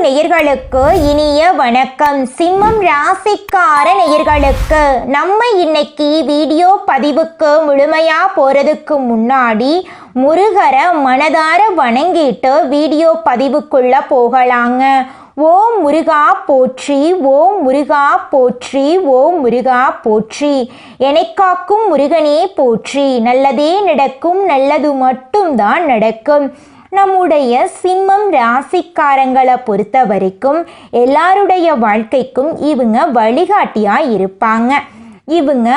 நேயர்களுக்கு இனிய வணக்கம். சிம்மம் ராசிக்கார நேயர்களுக்கு நம்ம இன்னைக்கு வீடியோ பதிவுக்கு முழுமையா போறதுக்கு முன்னாடி முருகரை மனதார வணங்கிட்டு வீடியோ பதிவுக்குள்ள போகலாங்க. ஓம் முருகா போற்றி, ஓம் முருகா போற்றி, ஓம் முருகா போற்றி. எனக்காக்கும் முருகனே போற்றி. நல்லதே நடக்கும், நல்லது மட்டும்தான் நடக்கும். நம்முடைய சிம்மம் ராசிக்காரங்களை பொறுத்த வரைக்கும் எல்லாருடைய வாழ்க்கைக்கும் இவங்க வழிகாட்டியாக இருப்பாங்க. இவங்க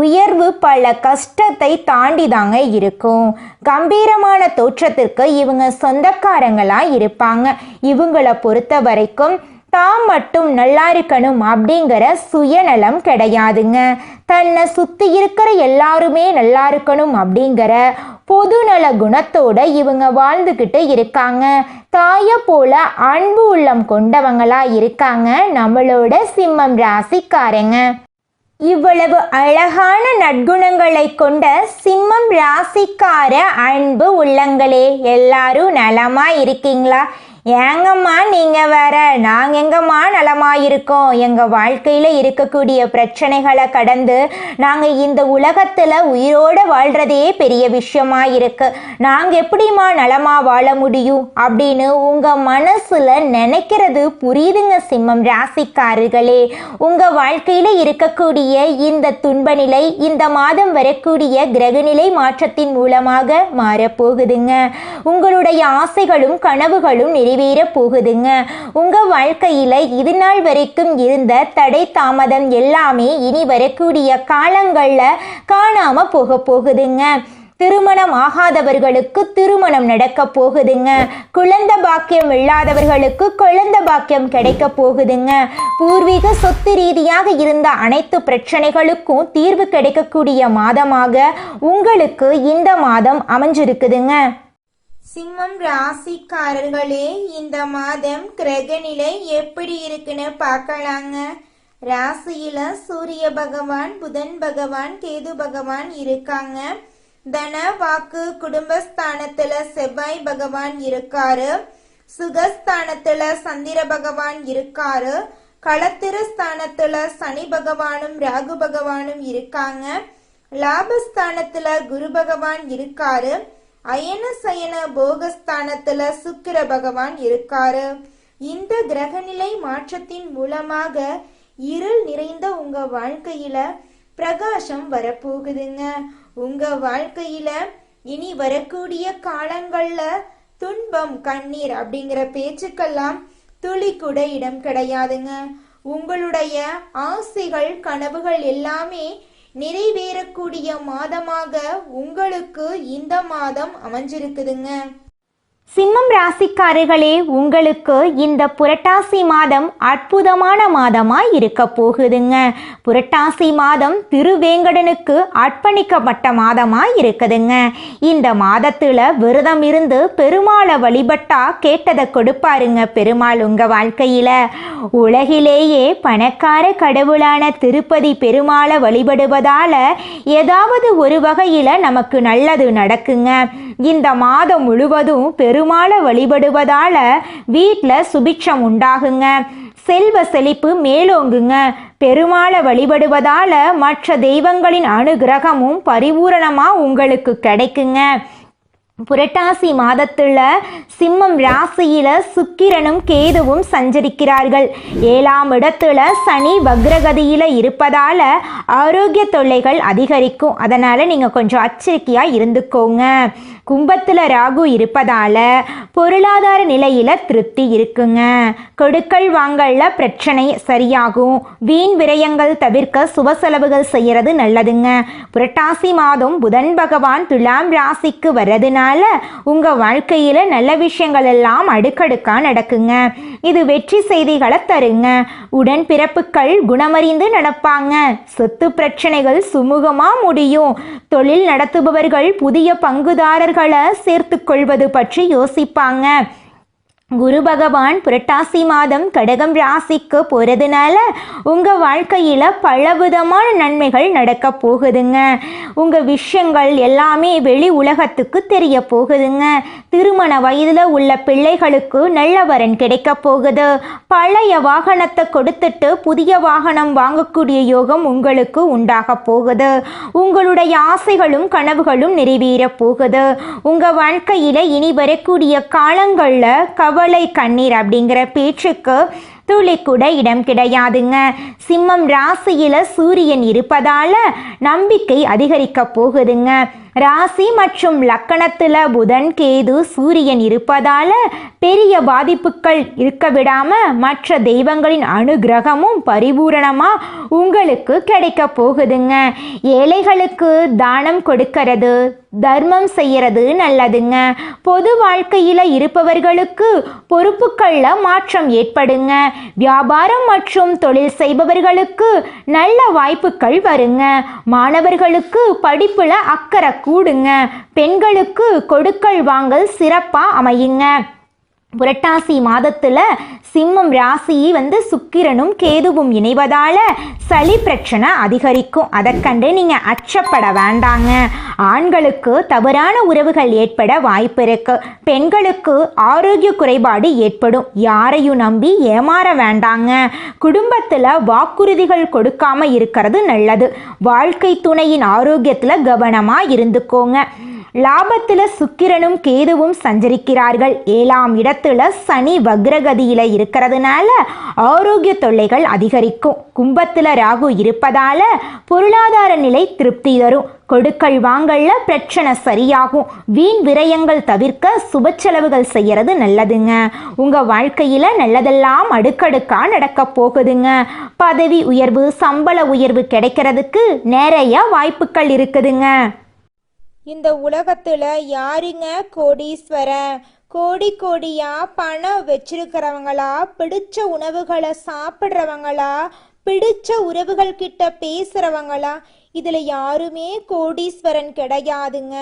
உயர்வு பல கஷ்டத்தை தாண்டி தாங்க இருக்கும். கம்பீரமான தோற்றத்திற்கு இவங்க சொந்தக்காரங்களாக இருப்பாங்க. இவங்களை பொறுத்த வரைக்கும் தான் மட்டும் நல்லா இருக்கணும் அப்படிங்கிற சுயநலம் கிடையாதுங்க. தன்னை சுற்றி இருக்கிற எல்லாருமே நல்லா இருக்கணும் அப்படிங்கிற பொதுநல குணத்தோட இவங்க வாழ்ந்துக்கிட்டு இருக்காங்க. தாயை போல அன்பு உள்ளம் கொண்டவங்களா இருக்காங்க நம்மளோட சிம்மம் ராசிக்காரங்க. இவ்வளவு அழகான நற்குணங்களை கொண்ட சிம்மம் ராசிக்கார அன்பு உள்ளங்களே, எல்லாரும் நலமா இருக்கீங்களா? ஏங்கம்மா நீங்கள் வேற, நாங்கள் எங்கம்மா நலமாக இருக்கோம். எங்கள் வாழ்க்கையில் இருக்கக்கூடிய பிரச்சனைகளை கடந்து நாங்கள் இந்த உலகத்தில் உயிரோடு வாழ்கிறதே பெரிய விஷயமா இருக்குது. நாங்கள் எப்படிம்மா நலமாக வாழ முடியும் அப்படின்னு உங்கள் மனசில் நினைக்கிறது புரியுதுங்க சிம்மம் ராசிக்காரர்களே. உங்கள் வாழ்க்கையில் இருக்கக்கூடிய இந்த துன்ப நிலை இந்த மாதம் வரக்கூடிய கிரகநிலை மாற்றத்தின் மூலமாக மாறப்போகுதுங்க. உங்களுடைய ஆசைகளும் கனவுகளும் நிறைவேற போகுதுங்க. உங்க வாழ்க்கையில இது நாள் வரைக்கும் இருந்த தடை தாமதம் எல்லாமே இனி வரக்கூடிய காலங்கள்ல காணாம போகுதுங்க. திருமணம் ஆகாதவர்களுக்கு திருமணம் நடக்க போகுதுங்க. குழந்தை பாக்கியம் இல்லாதவர்களுக்கு குழந்தை பாக்கியம் கிடைக்க போகுதுங்க. பூர்வீக சொத்து ரீதியாக இருந்த அனைத்து பிரச்சனைகளுக்கும் தீர்வு கிடைக்கக்கூடிய மாதமாக உங்களுக்கு இந்த மாதம் அமைஞ்சிருக்குதுங்க. சிம்மம் ராசிக்காரர்களே, இந்த மாதம் கிரகநிலை எப்படி இருக்குன்னு பார்க்கலாங்க. ராசியில சூரிய பகவான், புதன் பகவான், கேது பகவான் இருக்காங்க. தன வாக்கு குடும்பஸ்தானத்துல செவ்வாய் பகவான் இருக்காரு. சுகஸ்தானத்துல சந்திர பகவான் இருக்காரு. களத்திர ஸ்தானத்துல சனி பகவானும் ராகு பகவானும் இருக்காங்க. லாபஸ்தானத்துல குரு பகவான் இருக்காரு. அயன சயன போகஸ்தானத்துல சுக்கிர பகவான் இருக்காரு. இந்த கிரகநிலை மாற்றத்தின் மூலமாக இருள் நிறைந்த உங்க வாழ்க்கையில பிரகாசம் வரப்போகுதுங்க. உங்க வாழ்க்கையில இனி வரக்கூடிய காலங்கள்ல துன்பம் கண்ணீர் அப்படிங்கிற பேச்சுக்கெல்லாம் துளி கூட இடம் கிடையாதுங்க. உங்களுடைய ஆசைகள் கனவுகள் எல்லாமே நிறைவேறக்கூடிய மாதமாக உங்களுக்கு இந்த மாதம் அமைஞ்சிருக்குதுங்க. சிம்மம் ராசிக்காரர்களே, உங்களுக்கு இந்த புரட்டாசி மாதம் அற்புதமான மாதமாக இருக்க போகுதுங்க. புரட்டாசி மாதம் திருவேங்கடனுக்கு அர்ப்பணிக்கப்பட்ட மாதமாக இருக்குதுங்க. இந்த மாதத்தில் விரதம் இருந்து பெருமாளை வழிபட்டா கேட்டதை கொடுப்பாருங்க பெருமாள் உங்கள் வாழ்க்கையில். உலகிலேயே பணக்கார கடவுளான திருப்பதி பெருமாளை வழிபடுவதால் ஏதாவது ஒரு வகையில் நமக்கு நல்லது நடக்குங்க. இந்த மாதம் முழுவதும் பெருமாளை வழிபடுவதால வீட்டில் சுபிட்சம் உண்டாகுங்க. செல்வ செழிப்பு மேலோங்குங்க. பெருமாளை வழிபடுவதால மற்ற தெய்வங்களின் அனுகிரகமும் பரிபூரணமாக உங்களுக்கு கிடைக்குங்க. புரட்டாசி மாதத்துல சிம்மம் ராசியில சுக்கிரனும் கேதுவும் சஞ்சரிக்கிறார்கள். 7ஆம் இடத்துல சனி வக்ரகதியில இருப்பதால ஆரோக்கிய தொல்லைகள் அதிகரிக்கும். அதனால நீங்க கொஞ்சம் எச்சரிக்கையா இருந்துக்கோங்க. கும்பத்தில் ராகு இருப்பதால பொருளாதார நிலையில திருப்தி இருக்குங்க. கொடுக்கல் வாங்கல்ல பிரச்சனை சரியாகும். வீண் விரயங்கள் தவிர்க்க சுப செலவுகள் செய்யறது நல்லதுங்க. புரட்டாசி மாதம் புதன் பகவான் துலாம் ராசிக்கு வர்றதுனால உங்க வாழ்க்கையில நல்ல விஷயங்கள் எல்லாம் அடுக்கடுக்கா நடக்குங்க. இது வெற்றி செய்திகளை தருங்க. உடன்பிறப்புகள் குணமறிந்து நடப்பாங்க. சொத்து பிரச்சனைகள் சுமூகமா முடியும். தொழில் நடத்துபவர்கள் புதிய பங்குதாரர்களை சேர்த்து கொள்வது பற்றி யோசிப்பாங்க. குரு பகவான் புரட்டாசி மாதம் கடகம் ராசிக்கு போகிறதுனால உங்கள் வாழ்க்கையில் பலவிதமான நன்மைகள் நடக்க போகுதுங்க. உங்கள் விஷயங்கள் எல்லாமே வெளி உலகத்துக்கு தெரிய போகுதுங்க. திருமண வயதில் உள்ள பிள்ளைகளுக்கு நல்ல வரன் கிடைக்க போகுது. பழைய வாகனத்தை கொடுத்துட்டு புதிய வாகனம் வாங்கக்கூடிய யோகம் உங்களுக்கு உண்டாக போகுது. உங்களுடைய ஆசைகளும் கனவுகளும் நிறைவேற போகுது. உங்கள் வாழ்க்கையில் இனி வரக்கூடிய காலங்களில் கவலை கண்ணீர் அப்படிங்கிற பேச்சுக்கு துளி கூட இடம் கிடையாதுங்க. சிம்மம் ராசியில சூரியன் இருப்பதால நம்பிக்கை அதிகரிக்க போகுதுங்க. ராசி மற்றும் லக்கணத்தில் புதன் கேது சூரியன் இருப்பதால பெரிய பாதிப்புகள் இருக்க விடாம மற்ற தெய்வங்களின் அனுகிரகமும் பரிபூரணமா உங்களுக்கு கிடைக்க போகுதுங்க. ஏழைகளுக்கு தானம் கொடுக்கிறது, தர்மம் செய்யறது நல்லதுங்க. பொது வாழ்க்கையில் இருப்பவர்களுக்கு பொறுப்புகளில் மாற்றம் ஏற்படுங்க. வியாபாரம் மற்றும் தொழில் செய்பவர்களுக்கு நல்ல வாய்ப்புகள் வருங்க. மாணவர்களுக்கு படிப்புல அக்கறை கூடுங்க. பெண்களுக்கு கொடுக்கல் வாங்கல் சிறப்பா அமையுங்க. புரட்டாசி மாதத்துல சிம்மம் ராசி சுக்கிரனும் கேதுவும் இணைவதால சளி பிரச்சனை அதிகரிக்கும். அதை கண்டு நீங்க அச்சப்பட வேண்டாங்க. ஆண்களுக்கு தவறான உறவுகள் ஏற்பட வாய்ப்பு இருக்கு. பெண்களுக்கு ஆரோக்கிய குறைபாடு ஏற்படும். யாரையும் நம்பி ஏமாற வேண்டாங்க. குடும்பத்துல வாக்குறுதிகள் கொடுக்காம இருக்கிறது நல்லது. வாழ்க்கை துணையின் ஆரோக்கியத்துல கவனமா இருந்துக்கோங்க. லாபத்தில் சுக்கிரனும் கேதுவும் சஞ்சரிக்கிறார்கள். 7ஆம் இடத்துல சனி வக்ரகதியில் இருக்கிறதுனால ஆரோக்கிய தொல்லைகள் அதிகரிக்கும். கும்பத்தில் ராகு இருப்பதால பொருளாதார நிலை திருப்தி தரும். கொடுக்கல் வாங்கல்ல பிரச்சனை சரியாகும். வீண் விரயங்கள் தவிர்க்க சுப செலவுகள் செய்யறது நல்லதுங்க. உங்க வாழ்க்கையில நல்லதெல்லாம் அடுக்கடுக்கா நடக்க போகுதுங்க. பதவி உயர்வு, சம்பள உயர்வு கிடைக்கிறதுக்கு நிறைய வாய்ப்புகள் இருக்குதுங்க. இந்த உலகத்துல யாருங்க கோடீஸ்வரன்? கோடி கோடியா பணம் வச்சிருக்கிறவங்களா, பிடிச்ச உணவுகளை சாப்பிட்றவங்களா, பிடிச்ச உறவுகள் கிட்ட பேசுறவங்களா? இதுல யாருமே கோடீஸ்வரன் கிடையாதுங்க.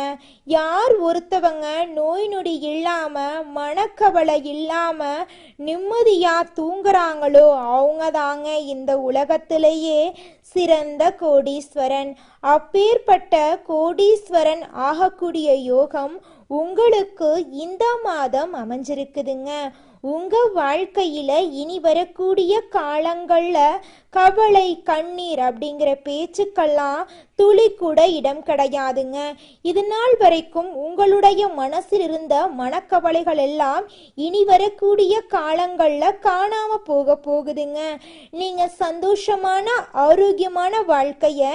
யார் ஒருத்தவங்க நோய் நொடி இல்லாம மனக்கவலை இல்லாம நிம்மதியா தூங்குறாங்களோ அவங்க தாங்க இந்த உலகத்திலேயே சிறந்த கோடீஸ்வரன். அப்பேற்பட்ட கோடீஸ்வரன் ஆகக்கூடிய யோகம் உங்களுக்கு இந்த மாதம் அமைஞ்சிருக்குதுங்க. உங்க வாழ்க்கையில இனி வரக்கூடிய காலங்கள்ல கவலை கண்ணீர் அப்படிங்கிற பேச்சுக்கெல்லாம் துளி கூட இடம் கிடையாதுங்க. இது நாள் வரைக்கும் உங்களுடைய மனசில் இருந்த மனக்கவலைகள் எல்லாம் இனி வரக்கூடிய காலங்கள்ல காணாம போகுதுங்க. நீங்க சந்தோஷமான ஆரோக்கியமான வாழ்க்கைய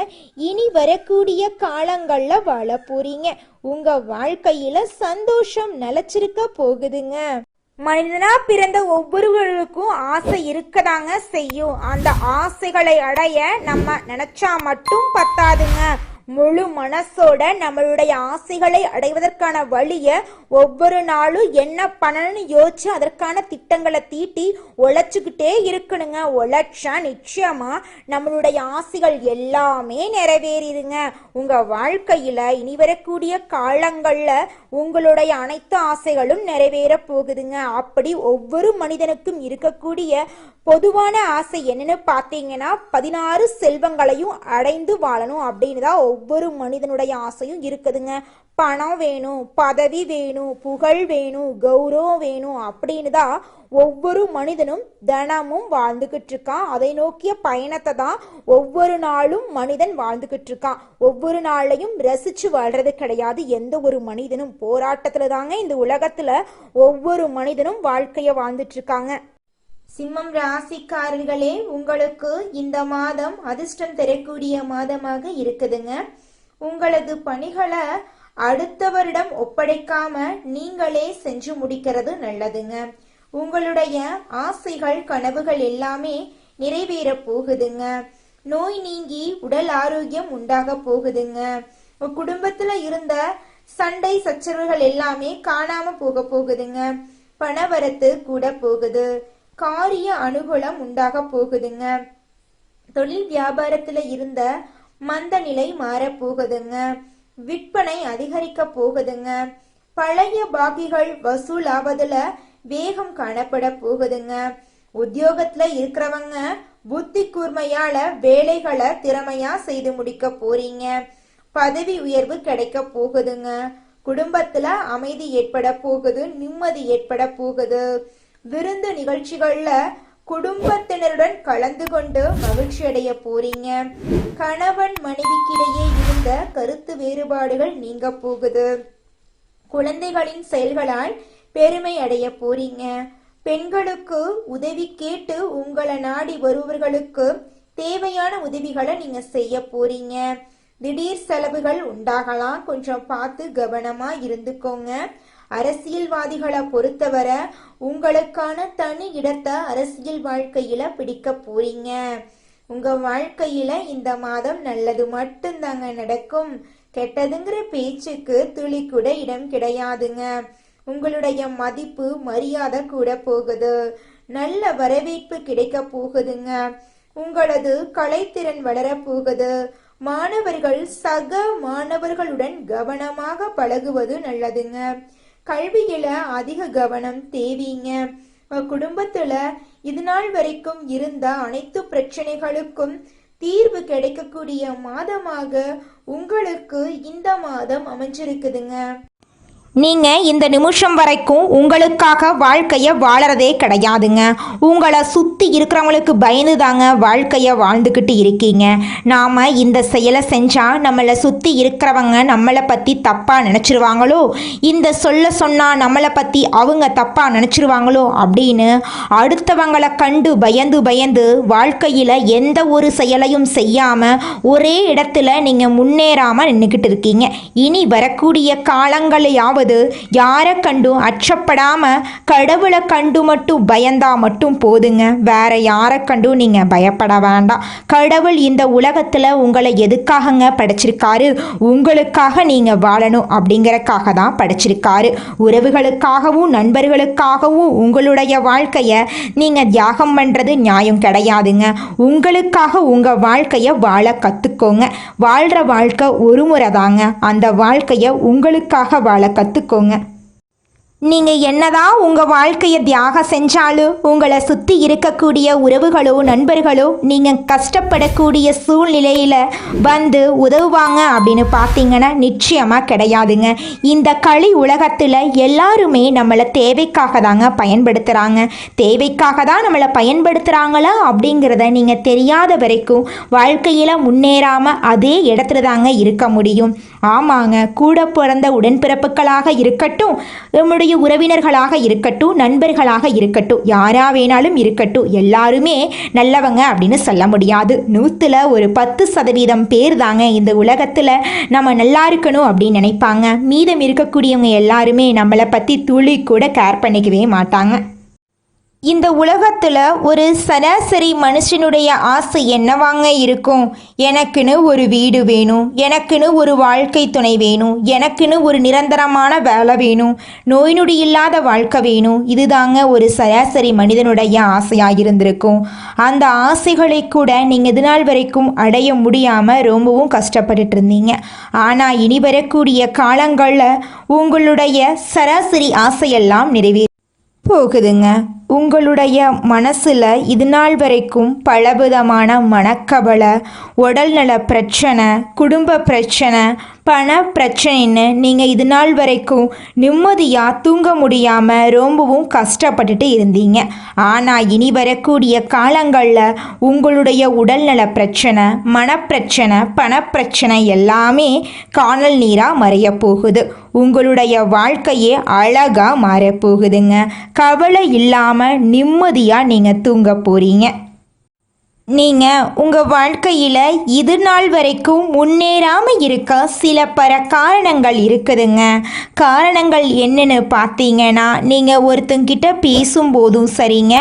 இனி வரக்கூடிய காலங்கள்ல வாழ போறீங்க. உங்க வாழ்க்கையில சந்தோஷம் நிலைச்சிருக்க போகுதுங்க. மனிதனா பிறந்த ஒவ்வொருவருக்கும் ஆசை இருக்கதாங்க செய்யும். அந்த ஆசைகளை அடைய நம்ம நினைச்சா மட்டும் பத்தாதுங்க. முழு மனசோட நம்மளுடைய ஆசைகளை அடைவதற்கான வழியை ஒவ்வொரு நாளும் என்ன பண்ணணும்னு யோசிச்சு அதற்கான திட்டங்களை தீட்டி உழைச்சிக்கிட்டே இருக்கணுங்க. உழைச்சா நிச்சயமா நம்மளுடைய ஆசைகள் எல்லாமே நிறைவேறிடுங்க. உங்க வாழ்க்கையில இனி வரக்கூடிய காலங்கள்ல உங்களுடைய அனைத்து ஆசைகளும் நிறைவேற போகுதுங்க. அப்படி ஒவ்வொரு மனிதனுக்கும் இருக்கக்கூடிய பொதுவான ஆசை என்னன்னு பார்த்தீங்கன்னா 16 செல்வங்களையும் அடைந்து வாழணும் அப்படின்னு தான் ஒவ்வொரு மனிதனுடைய ஆசையும் இருக்குதுங்க. பணம் வேணும், பதவி வேணும், புகழ் வேணும், கௌரவம் வேணும் அப்படின்னு தான் ஒவ்வொரு மனிதனும் தினமும் வாழ்ந்துகிட்டு இருக்கான். அதை நோக்கிய பயணத்தை தான் ஒவ்வொரு நாளும் மனிதன் வாழ்ந்துகிட்டு இருக்கான். ஒவ்வொரு நாளையும் ரசிச்சு வாழ்றது கிடையாது. எந்த ஒரு மனிதனும் போராட்டத்துல தாங்க இந்த உலகத்துல ஒவ்வொரு மனிதனும் வாழ்க்கைய வாழ்ந்துட்டு இருக்காங்க. சிம்மம் ராசிக்காரர்களே, உங்களுக்கு இந்த மாதம் அதிர்ஷ்டம் தரக்கூடிய மாதமாக இருக்குதுங்க. உங்களது பணிகளை அடுத்தவரிடம் ஒப்படைக்காம நீங்களே செஞ்சு முடிக்கிறது நல்லதுங்க. உங்களுடைய ஆசைகள் கனவுகள் எல்லாமே நிறைவேற போகுதுங்க. நோய் நீங்கி உடல் ஆரோக்கியம் உண்டாக போகுதுங்க. குடும்பத்துல இருந்த சண்டை சச்சரவுகள் எல்லாமே காணாம போகுதுங்க. பணவரத்து கூட போகுது. காரிய அனுகூலம் உண்டாக போகுதுங்க. தொழில் வியாபாரத்துல இருந்த மந்த நிலை மாற போகுதுங்க. விற்பனை அதிகரிக்க போகுதுங்க. பழைய பாக்கிகள் வசூல் ஆவதுல வேகம் காணப்பட போகுதுங்க. உத்தியோகத்துல இருக்கிறவங்க புத்தி கூர்மையால வேலைகளை திறமையா செய்து முடிக்க போறீங்க. பதவி உயர்வு கிடைக்க போகுதுங்க. குடும்பத்துல அமைதி ஏற்பட போகுது, நிம்மதி ஏற்பட போகுது. விருந்து நிகழ்ச்சிகள்ல குடும்பத்தினருடன் கலந்து கொண்டு மகிழ்ச்சி அடைய போறீங்க. கணவன் மனைவிக்கிடையே இருந்த கருத்து வேறுபாடுகள் நீங்க போகுது. குழந்தைகளின் செயல்களால் பெருமை அடைய போறீங்க. பெண்களுக்கு உதவி கேட்டு உங்களை நாடி வருபவர்களுக்கு தேவையான உதவிகளை நீங்க செய்ய போறீங்க. திடீர் செலவுகள் உண்டாகலாம், கொஞ்சம் பார்த்து கவனமா இருந்துக்கோங்க. அரசியல்வாதிகளை பொறுத்தவரை உங்களுக்கான தனி இடத்தை அரசியல் வாழ்க்கையில பிடிக்க போறீங்க. உங்க வாழ்க்கையில இந்த மாதம் நல்லது மட்டும்தாங்க நடக்கும். கெட்டதுங்கிற பேச்சுக்கு துளி கூட இடம் கிடையாதுங்க. உங்களுடைய மதிப்பு மரியாதை கூட போகுது. நல்ல வரவேற்பு கிடைக்க போகுதுங்க. உங்களது கலைத்திறன் வளர போகுது. மாணவர்கள் சக மாணவர்களுடன் கவனமாக பழகுவது நல்லதுங்க. கல்வியில அதிக கவனம் தேவைங்க. குடும்பத்துல இது நாள் வரைக்கும் இருந்த அனைத்து பிரச்சனைகளுக்கும் தீர்வு கிடைக்கக்கூடிய மாதமாக உங்களுக்கு இந்த மாதம் அமைஞ்சிருக்குதுங்க. நீங்கள் இந்த நிமிஷம் வரைக்கும் உங்களுக்காக வாழ்க்கையை வாழறதே கிடையாதுங்க. உங்களை சுற்றி இருக்கிறவங்களுக்கு பயந்து தாங்க வாழ்க்கையை வாழ்ந்துக்கிட்டு இருக்கீங்க. நாம் இந்த செயலை செஞ்சால் நம்மளை சுற்றி இருக்கிறவங்க நம்மளை பற்றி தப்பாக நினச்சிருவாங்களோ, இந்த சொல்ல சொன்னால் நம்மளை பற்றி அவங்க தப்பாக நினச்சிருவாங்களோ அப்படின்னு அடுத்தவங்களை கண்டு பயந்து பயந்து வாழ்க்கையில் எந்த ஒரு செயலையும் செய்யாமல் ஒரே இடத்துல நீங்கள் முன்னேறாமல் நின்றுக்கிட்டு இருக்கீங்க. இனி வரக்கூடிய காலங்களையாவது யாரை கண்டும் அச்சப்படாம கடவுளை கண்டு மட்டும் பயந்தா மட்டும் போதுங்க. வேற யாரை கண்டும் நீங்க பயப்பட வேண்டாம். கடவுள் இந்த உலகத்துல உங்களை எதுக்காகங்க படைச்சிருக்காரு? உங்களுக்காக நீங்க வாழணும் அப்படிங்கறக்காக தான் படைச்சிருக்காரு. உறவுகளுக்காகவும் நண்பர்களுக்காகவும் உங்களுடைய வாழ்க்கைய நீங்க தியாகம் பண்றது நியாயம் கிடையாதுங்க. உங்களுக்காக உங்க வாழ்க்கைய வாழ கத்துக்கோங்க. வாழ்ற வாழ்க்கை ஒரு முறை தாங்க. அந்த வாழ்க்கைய உங்களுக்காக வாழ கத்துக்கோங்க. நீங்கள் என்னதான் உங்கள் வாழ்க்கையை தியாகம் செஞ்சாலும் உங்களை சுற்றி இருக்கக்கூடிய உறவுகளோ நண்பர்களோ நீங்கள் கஷ்டப்படக்கூடிய சூழ்நிலையில் வந்து உதவுவாங்க அப்படின்னு பார்த்தீங்கன்னா நிச்சயமாக கிடையாதுங்க. இந்த களி உலகத்தில் எல்லாருமே நம்மளை தேவைக்காக தாங்க பயன்படுத்துகிறாங்க. தேவைக்காக தான் நம்மளை பயன்படுத்துகிறாங்களா அப்படிங்கிறத நீங்கள் தெரியாத வரைக்கும் வாழ்க்கையில் முன்னேறாமல் அதே இடத்துல தாங்க இருக்க முடியும். ஆமாங்க, கூட பிறந்த உடன்பிறப்புகளாக இருக்கட்டும், நம்முடைய உறவினர்களாக இருக்கட்டும், நண்பர்களாக இருக்கட்டும், யாரா வேணாலும் இருக்கட்டும், எல்லாருமே நல்லவங்க அப்படின்னு சொல்ல முடியாது. 100ல் ஒரு 10% பேர் தாங்க இந்த உலகத்தில் நம்ம நல்லா இருக்கணும் அப்படின்னு நினைப்பாங்க. மீதம் இருக்கக்கூடியவங்க எல்லாருமே நம்மளை பற்றி துளி கூட கேர் பண்ணிக்கவே மாட்டாங்க. இந்த உலகத்தில் ஒரு சராசரி மனுஷனுடைய ஆசை என்னவாங்க இருக்கும்? எனக்குன்னு ஒரு வீடு வேணும், எனக்குன்னு ஒரு வாழ்க்கை துணை வேணும், எனக்குன்னு ஒரு நிரந்தரமான வேலை வேணும், நோய் நொடி இல்லாத வாழ்க்கை வேணும். இதுதாங்க ஒரு சராசரி மனிதனுடைய ஆசையாக இருந்திருக்கும். அந்த ஆசைகளை கூட நீங்கள் இது நாள் வரைக்கும் அடைய முடியாமல் ரொம்பவும் கஷ்டப்பட்டுட்டு இருந்தீங்க. ஆனால் இனி வரக்கூடிய காலங்களில் உங்களுடைய சராசரி ஆசையெல்லாம் நிறைவேறி போகுதுங்க. உங்களுடைய மனசில் இது நாள் வரைக்கும் பலவிதமான மனக்கவலை, உடல்நல பிரச்சனை, குடும்ப பிரச்சனை, பண பிரச்சனைன்னு நீங்கள் இது நாள் வரைக்கும் நிம்மதியாக தூங்க முடியாமல் ரொம்பவும் கஷ்டப்பட்டுட்டு இருந்தீங்க. ஆனால் இனி வரக்கூடிய காலங்களில் உங்களுடைய உடல்நல பிரச்சனை, மனப்பிரச்சனை, பணப்பிரச்சனை எல்லாமே காணல் நீராக மறைய போகுது. உங்களுடைய வாழ்க்கையே அழகாக மாறப்போகுதுங்க. கவலை இல்லாமல் நிம்மதியாக நீங்கள் தூங்க போகிறீங்க. நீங்கள் உங்கள் வாழ்க்கையில் இது நாள் வரைக்கும் முன்னேறாமல் இருக்க சில காரணங்கள் இருக்குதுங்க. காரணங்கள் என்னென்னு பார்த்தீங்கன்னா, நீங்கள் ஒருத்தங்கிட்ட பேசும்போதும் சரிங்க,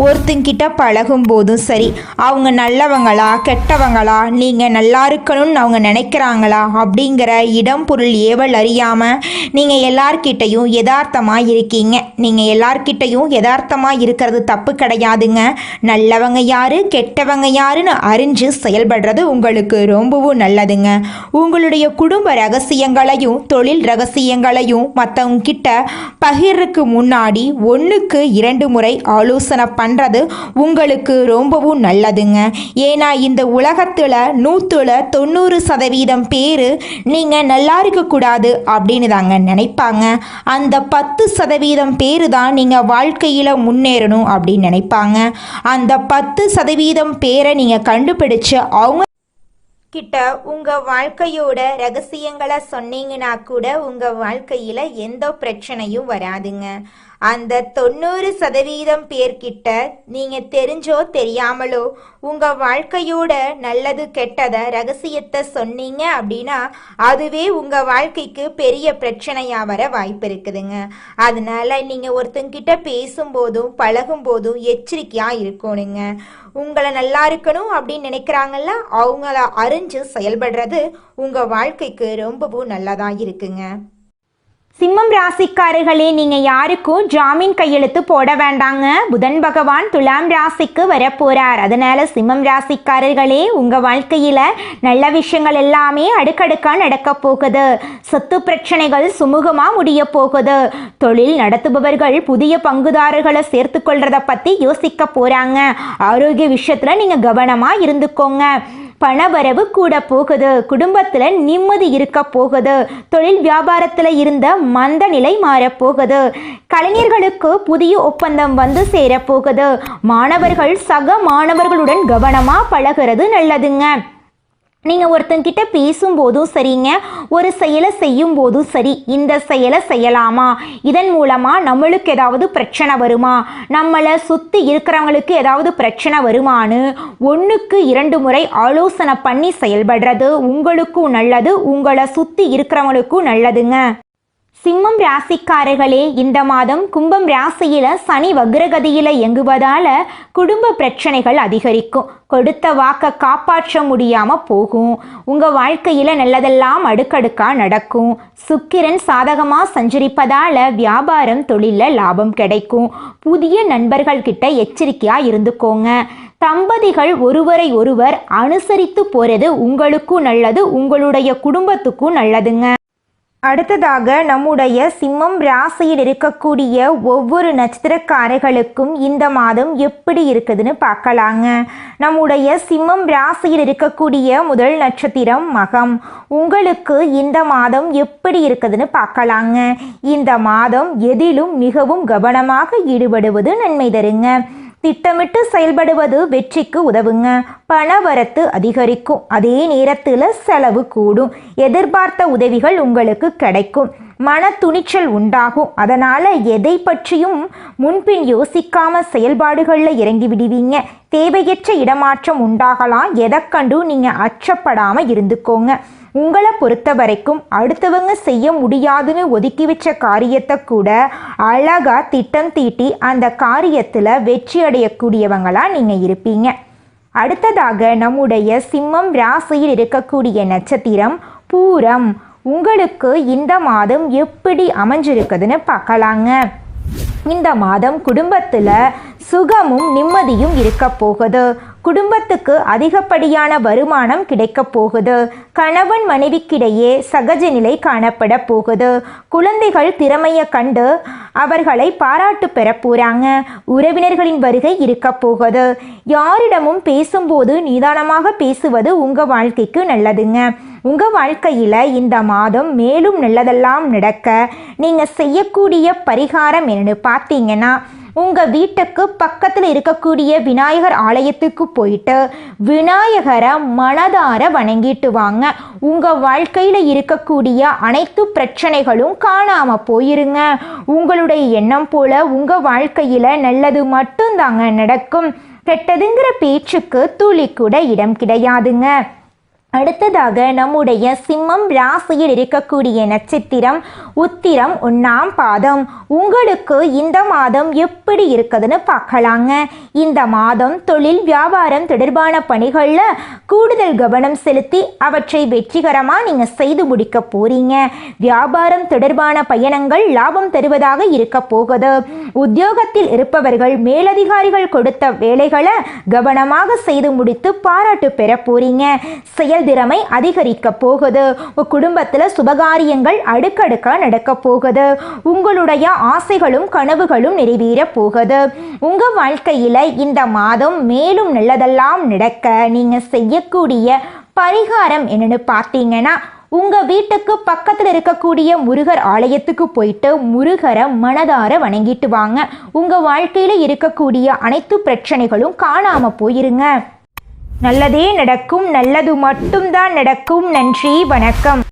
ஒருத்தங்கிட்ட பழகும் போதும் சரி, அவங்க நல்லவங்களா கெட்டவங்களா, நீங்கள் நல்லா இருக்கணும்னு அவங்க நினைக்கிறாங்களா அப்படிங்கிற இடம் பொருள் ஏவல் அறியாமல் நீங்கள் எல்லார்கிட்டையும் யதார்த்தமாக இருக்கீங்க. நீங்கள் எல்லார்கிட்டையும் யதார்த்தமாக இருக்கிறது தப்பு கிடையாதுங்க. நல்லவங்க யார் கெட்டவங்க நாங்கள் யாருன்னு அறிஞ்சு செயல்படுறது உங்களுக்கு ரொம்பவும் நல்லதுங்க. உங்களுடைய குடும்ப ரகசியங்களையும் தொழில் ரகசியங்களையும் மற்றவங்க கிட்ட பகிர்றதுக்கு முன்னாடி 1க்கு 2 முறை ஆலோசனை பண்ணுறது உங்களுக்கு ரொம்பவும் நல்லதுங்க. ஏன்னா இந்த உலகத்தில் 100% பேர் நீங்கள் நல்லா இருக்கக்கூடாது அப்படின்னு தாங்க நினைப்பாங்க. அந்த 10% பேர் தான் நீங்கள் வாழ்க்கையில் முன்னேறணும் அப்படின்னு நினைப்பாங்க. அந்த 10% பேரை நீங்கள் கண்டுபிடிச்சு அவங்க கிட்ட உங்க வாழ்க்கையோட ரகசியங்களை சொன்னீங்கன்னா கூட உங்க வாழ்க்கையில எந்த பிரச்சனையும் வராதுங்க. அந்த 90% பேர்கிட்ட நீங்க தெரிஞ்சோ தெரியாமலோ உங்க வாழ்க்கையோட நல்லது கெட்டத ரகசியத்தை சொன்னீங்க அப்படின்னா அதுவே உங்க வாழ்க்கைக்கு பெரிய பிரச்சனையா வர வாய்ப்பு இருக்குதுங்க. அதனால நீங்க ஒருத்தங்கிட்ட பேசும்போதும் பழகும் போதும் எச்சரிக்கையா இருக்கணுங்க. உங்களை நல்லா இருக்கணும் அப்படின்னு நினைக்கிறாங்கல்ல, அவங்கள அறிஞ்சு செயல்படுறது உங்க வாழ்க்கைக்கு ரொம்பவும் நல்லதா இருக்குங்க. சிம்மம் ராசிக்காரர்களே, நீங்கள் யாருக்கும் ஜாமீன் கையெழுத்து போட வேண்டாங்க. புதன் பகவான் துலாம் ராசிக்கு வரப்போகிறார். அதனால் சிம்மம் ராசிக்காரர்களே, உங்கள் வாழ்க்கையில் நல்ல விஷயங்கள் எல்லாமே அடுக்கடுக்காக நடக்க போகுது. சொத்து பிரச்சனைகள் சுமூகமாக முடிய போகுது. தொழில் நடத்துபவர்கள் புதிய பங்குதாரர்களை சேர்த்து கொள்றத பற்றி யோசிக்க போகிறாங்க. ஆரோக்கிய விஷயத்தில் நீங்கள் கவனமாக இருந்துக்கோங்க. பணவரவு கூட போகுது. குடும்பத்தில் நிம்மதி இருக்க போகுது. தொழில் வியாபாரத்தில் இருந்த மந்த நிலை மாறப்போகுது. கலைஞர்களுக்கு புதிய ஒப்பந்தம் வந்து சேரப்போகுது. மாணவர்கள் சக மாணவர்களுடன் கவனமாக பழகிறது நல்லதுங்க. நீங்கள் ஒருத்தங்கிட்ட பேசும்போதும் சரிங்க, ஒரு செயலை செய்யும் போதும் சரி, இந்த செயலை செய்யலாமா, இதன் மூலமாக நம்மளுக்கு ஏதாவது பிரச்சனை வருமா, நம்மளை சுற்றி இருக்கிறவங்களுக்கு ஏதாவது பிரச்சனை வருமானு 1க்கு 2 முறை ஆலோசனை பண்ணி செயல்படுறது உங்களுக்கும் நல்லது, உங்களை சுற்றி இருக்கிறவங்களுக்கும் நல்லதுங்க. சிம்மம் ராசிக்காரர்களே, இந்த மாதம் கும்பம் ராசியில் சனி வக்ரகதியில் இயங்குவதால் குடும்ப பிரச்சனைகள் அதிகரிக்கும். கொடுத்த வாக்கை காப்பாற்ற முடியாமல் போகும். உங்கள் வாழ்க்கையில் நல்லதெல்லாம் அடுக்கடுக்காக நடக்கும். சுக்கிரன் சாதகமாக சஞ்சரிப்பதால் வியாபாரம் தொழிலில் லாபம் கிடைக்கும். புதிய நண்பர்கள் கிட்ட எச்சரிக்கையாக இருந்துக்கோங்க. தம்பதிகள் ஒருவரை ஒருவர் அனுசரித்து போகிறது உங்களுக்கும் நல்லது, உங்களுடைய குடும்பத்துக்கும் நல்லதுங்க. அடுத்ததாக நம்முடைய சிம்மம் ராசியில் இருக்கக்கூடிய ஒவ்வொரு நட்சத்திரக்காரர்களுக்கும் இந்த மாதம் எப்படி இருக்குதுன்னு பார்க்கலாங்க. நம்முடைய சிம்மம் ராசியில் இருக்கக்கூடிய முதல் நட்சத்திரம் மகம். உங்களுக்கு இந்த மாதம் எப்படி இருக்குதுன்னு பார்க்கலாங்க. இந்த மாதம் எதிலும் மிகவும் கவனமாக ஈடுபடுவது நன்மை தருங்க. திட்டமிட்டு செயல்படுவது வெற்றிக்கு உதவுங்க. பணவரத்து அதிகரிக்கும். அதே நேரத்தில் செலவு கூடும். எதிர்பார்த்த உதவிகள் உங்களுக்கு கிடைக்கும். மன துணிச்சல் உண்டாகும். அதனால் எதை பற்றியும் முன்பின் யோசிக்காம செயல்பாடுகளில் இறங்கி விடுவீங்க. தேவையற்ற இடமாற்றம் உண்டாகலாம். எதை கண்டும் நீங்கள் அச்சப்படாமல் இருந்துக்கோங்க. உங்களை பொறுத்த வரைக்கும் அடுத்தவங்க செய்ய முடியாதுன்னு ஒதுக்கி வச்ச காரியத்தை கூட அழகாக திட்டம் தீட்டி அந்த காரியத்தில் வெற்றி அடையக்கூடியவங்களாக நீங்கள் இருப்பீங்க. அடுத்ததாக நம்முடைய சிம்மம் ராசியில் இருக்கக்கூடிய நட்சத்திரம் பூரம். உங்களுக்கு இந்த மாதம் எப்படி அமைஞ்சிருக்குதுன்னு பார்க்கலாங்க. இந்த மாதம் குடும்பத்தில் சுகமும் நிம்மதியும் இருக்க போகுது. குடும்பத்துக்கு அதிகப்படியான வருமானம் கிடைக்க போகுது. கணவன் மனைவிக்கிடையே சகஜ நிலை காணப்பட போகுது. குழந்தைகள் திறமையை கண்டு அவர்களை பாராட்டு பெற போகிறாங்க. உறவினர்களின் வருகை இருக்க போகுது. யாரிடமும் பேசும்போது நிதானமாக பேசுவது உங்கள் வாழ்க்கைக்கு நல்லதுங்க. உங்கள் வாழ்க்கையில் இந்த மாதம் மேலும் நல்லதெல்லாம் நடக்க நீங்கள் செய்யக்கூடிய பரிகாரம் என்னன்னு பார்த்தீங்கன்னா, உங்கள் வீட்டுக்கு பக்கத்தில் இருக்கக்கூடிய விநாயகர் ஆலயத்துக்கு போயிட்டு விநாயகரை மனதார வணங்கிட்டு வாங்க. உங்கள் வாழ்க்கையில் இருக்கக்கூடிய அனைத்து பிரச்சனைகளும் காணாமல் போயிருங்க. உங்களுடைய எண்ணம் போல உங்கள் வாழ்க்கையில் நல்லது மட்டும்தாங்க நடக்கும். கெட்டதுங்கிற பேச்சுக்கு துளி கூட இடம் கிடையாதுங்க. அடுத்ததாக நம்முடைய சிம்மம் ராசியில் இருக்கக்கூடிய நட்சத்திரம் உத்திரம் 1ஆம் பாதம். உங்களுக்கு இந்த மாதம் எப்படி இருக்குதுன்னு பார்க்கலாங்க. இந்த மாதம் தொழில் வியாபாரம் தொடர்பான பணிகளில் கூடுதல் கவனம் செலுத்தி அவற்றை வெற்றிகரமாக நீங்கள் செய்து முடிக்க போறீங்க. வியாபாரம் தொடர்பான பயணங்கள் லாபம் தருவதாக இருக்க போகுது. உத்தியோகத்தில் இருப்பவர்கள் மேலதிகாரிகள் கொடுத்த வேலைகளை கவனமாக செய்து முடித்து பாராட்டு பெற போறீங்க. செயல்திறமை அதிகரிக்க போகுது. குடும்பத்தில் சுபகாரியங்கள் அடுக்கடுக்கா நடக்க போகுது. உங்களுடைய ஆசைகளும் கனவுகளும் நிறைவேற போகுது. உங்க வாழ்க்கையில இந்த மாதம் மேலும் நல்லதெல்லாம் நடக்க நீங்க செய்யக்கூடிய பரிகாரம் என்னன்னு பார்த்தீங்கன்னா, உங்க வீட்டுக்கு பக்கத்தில் இருக்கக்கூடிய முருகர் ஆலயத்துக்கு போயிட்டு முருகரை மனதார வணங்கிட்டு வாங்க. உங்க வாழ்க்கையில இருக்கக்கூடிய அனைத்து பிரச்சனைகளும் காணாம போயிருங்க. நல்லதே நடக்கும். நல்லது மட்டும்தான் நடக்கும். நன்றி, வணக்கம்.